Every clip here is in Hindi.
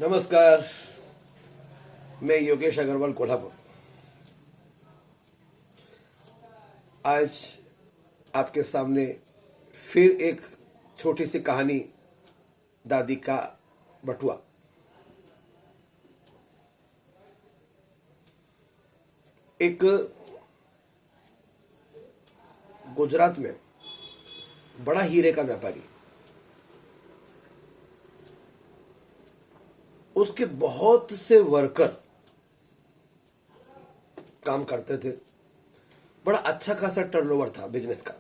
नमस्कार। मैं योगेश अग्रवाल कोल्हापुर। आज आपके सामने फिर एक छोटी सी कहानी, दादी का बटुआ। एक गुजरात में बड़ा हीरे का व्यापारी, उसके बहुत से वर्कर काम करते थे। बड़ा अच्छा खासा टर्नओवर था बिजनेस का,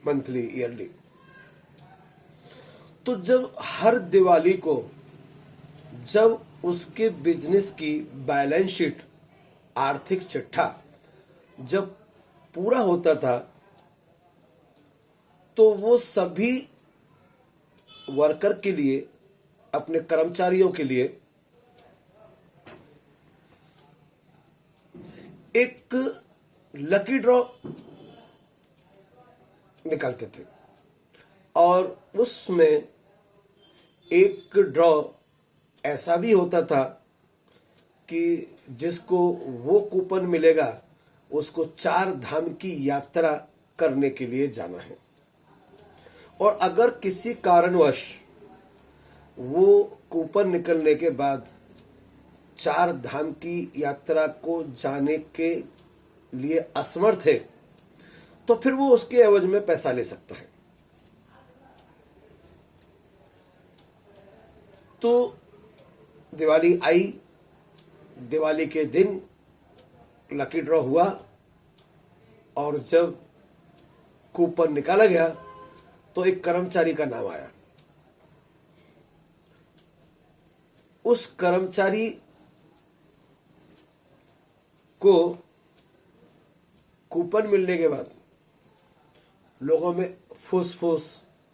मंथली ईयरली। तो जब हर दिवाली को जब उसके बिजनेस की बैलेंस शीट, आर्थिक चिट्ठा जब पूरा होता था, तो वो सभी वर्कर के लिए, अपने कर्मचारियों के लिए एक लकी ड्रॉ निकालते थे। और उसमें एक ड्रॉ ऐसा भी होता था कि जिसको वो कूपन मिलेगा, उसको 4 धाम की यात्रा करने के लिए जाना है। और अगर किसी कारणवश वो कूपन निकलने के बाद 4 धाम की यात्रा को जाने के लिए असमर्थ है, तो फिर वो उसके एवज में पैसा ले सकता है। तो दिवाली आई, दिवाली के दिन लकी ड्रॉ हुआ, और जब कूपन निकाला गया तो एक कर्मचारी का नाम आया। उस कर्मचारी को कूपन मिलने के बाद लोगों में फूस फूस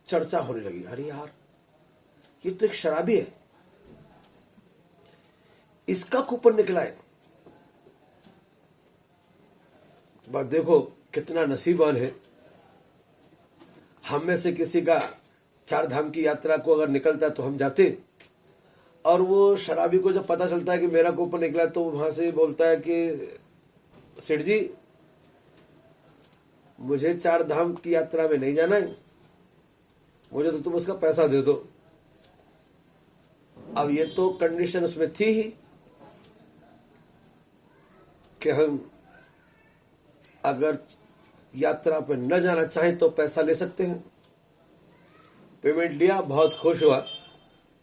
चर्चा होने लगी। अरे यार, ये तो एक शराबी है, इसका कूपन निकला है। बस देखो कितना नसीबवान है। हम में से किसी का 4 धाम की यात्रा को अगर निकलता तो हम जाते। और वो शराबी को जब पता चलता है कि मेरा कूपन निकला, तो वहां से बोलता है कि सेठ जी, मुझे 4 धाम की यात्रा में नहीं जाना है, मुझे तो तुम उसका पैसा दे दो। अब ये तो कंडीशन उसमें थी ही कि हम अगर यात्रा पर न जाना चाहें तो पैसा ले सकते हैं। पेमेंट लिया, बहुत खुश हुआ।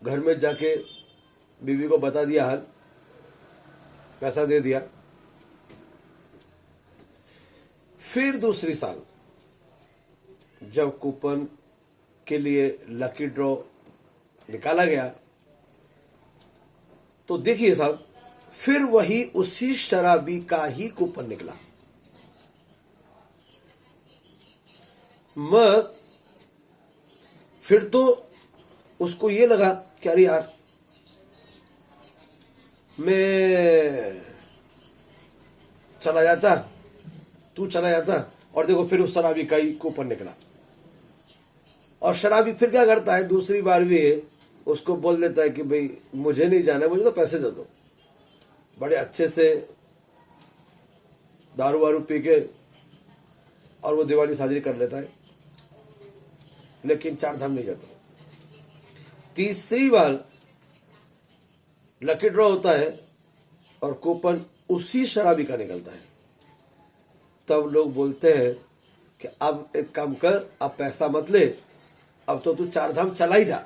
घर में जाके बीवी को बता दिया हाल, पैसा दे दिया। फिर दूसरी साल जब कूपन के लिए लकी ड्रॉ निकाला गया, तो देखिए साहब, फिर वही उसी शराबी का ही कूपन निकला। मगर फिर तो उसको ये लगा कि अरे यार, मैं चला जाता, तू चला जाता। और देखो फिर उस शराबी का ही कूपन निकला। और शराबी फिर क्या करता है, दूसरी बार भी उसको बोल देता है कि भाई मुझे नहीं जाना, मुझे तो पैसे दे दो। बड़े अच्छे से दारू वारू पी के और वो दिवाली साजरी कर लेता है, लेकिन 4 धाम नहीं जाता। तीसरी बार लकी ड्रॉ होता है और कूपन उसी शराबी का निकलता है। तब लोग बोलते हैं कि अब एक काम कर, अब पैसा मत ले, अब तो तू 4 धाम चला ही जा।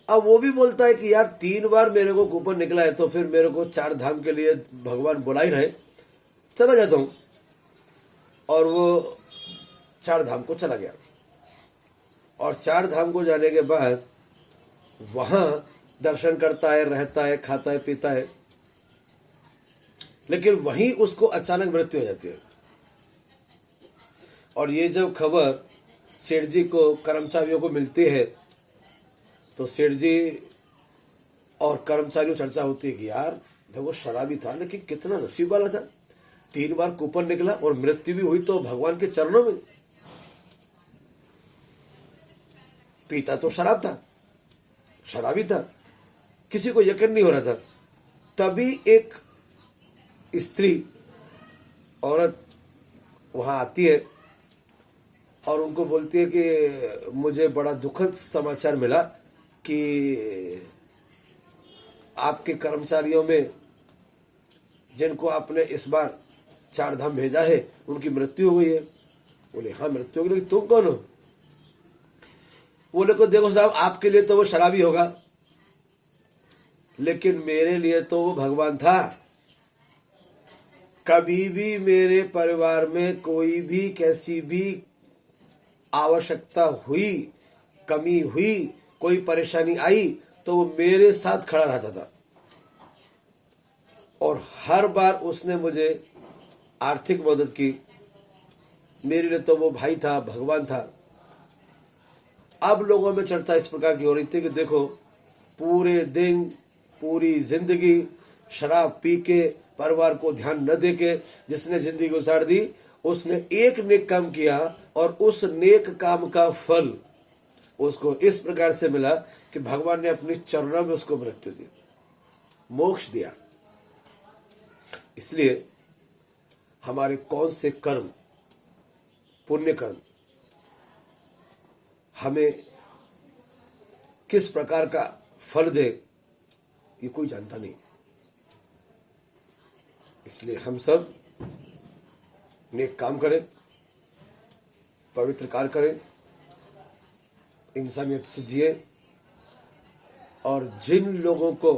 अब वो भी बोलता है कि यार 3 बार मेरे को कूपन निकला है, तो फिर मेरे को 4 धाम के लिए भगवान बुला ही रहे, चला जाता हूं। और वो 4 धाम को चला गया। और 4 धाम को जाने के बाद वहां दर्शन करता है, रहता है, खाता है, पीता है। लेकिन वहीं उसको अचानक मृत्यु हो जाती है। और ये जब खबर सेठ जी को, कर्मचारियों को मिलती है, तो सेठ जी और कर्मचारियों चर्चा होती है कि यार देखो, शराबी था लेकिन कितना नसीब वाला था, 3 बार कूपन निकला और मृत्यु भी हुई तो भगवान के चरणों में। पीता तो शराब था, शराबी था, किसी को यकीन नहीं हो रहा था। तभी एक स्त्री, औरत वहां आती है और उनको बोलती है कि मुझे बड़ा दुखद समाचार मिला कि आपके कर्मचारियों में जिनको आपने इस बार 4 धाम भेजा है उनकी मृत्यु हो गई है। बोले हाँ मृत्यु हो गई, लेकिन तुम कौन हो? बोले को देखो साहब, आपके लिए तो वो शराबी होगा, लेकिन मेरे लिए तो वो भगवान था। कभी भी मेरे परिवार में कोई भी कैसी भी आवश्यकता हुई, कमी हुई, कोई परेशानी आई तो वो मेरे साथ खड़ा रहता था, और हर बार उसने मुझे आर्थिक मदद की। मेरे लिए तो वो भाई था, भगवान था। अब लोगों में चर्चा इस प्रकार की हो रही थी कि देखो, पूरे दिन पूरी जिंदगी शराब पी के, परिवार को ध्यान न दे के जिसने जिंदगी गुजार दी, उसने एक नेक काम किया और उस नेक काम का फल उसको इस प्रकार से मिला कि भगवान ने अपने चरणों में उसको मृत्यु दी, मोक्ष दिया। इसलिए हमारे कौन से कर्म, पुण्य कर्म, हमें किस प्रकार का फल दे, ये कोई जानता नहीं। इसलिए हम सब नेक काम करें, पवित्र कार्य करें, इंसानियत से जिए, और जिन लोगों को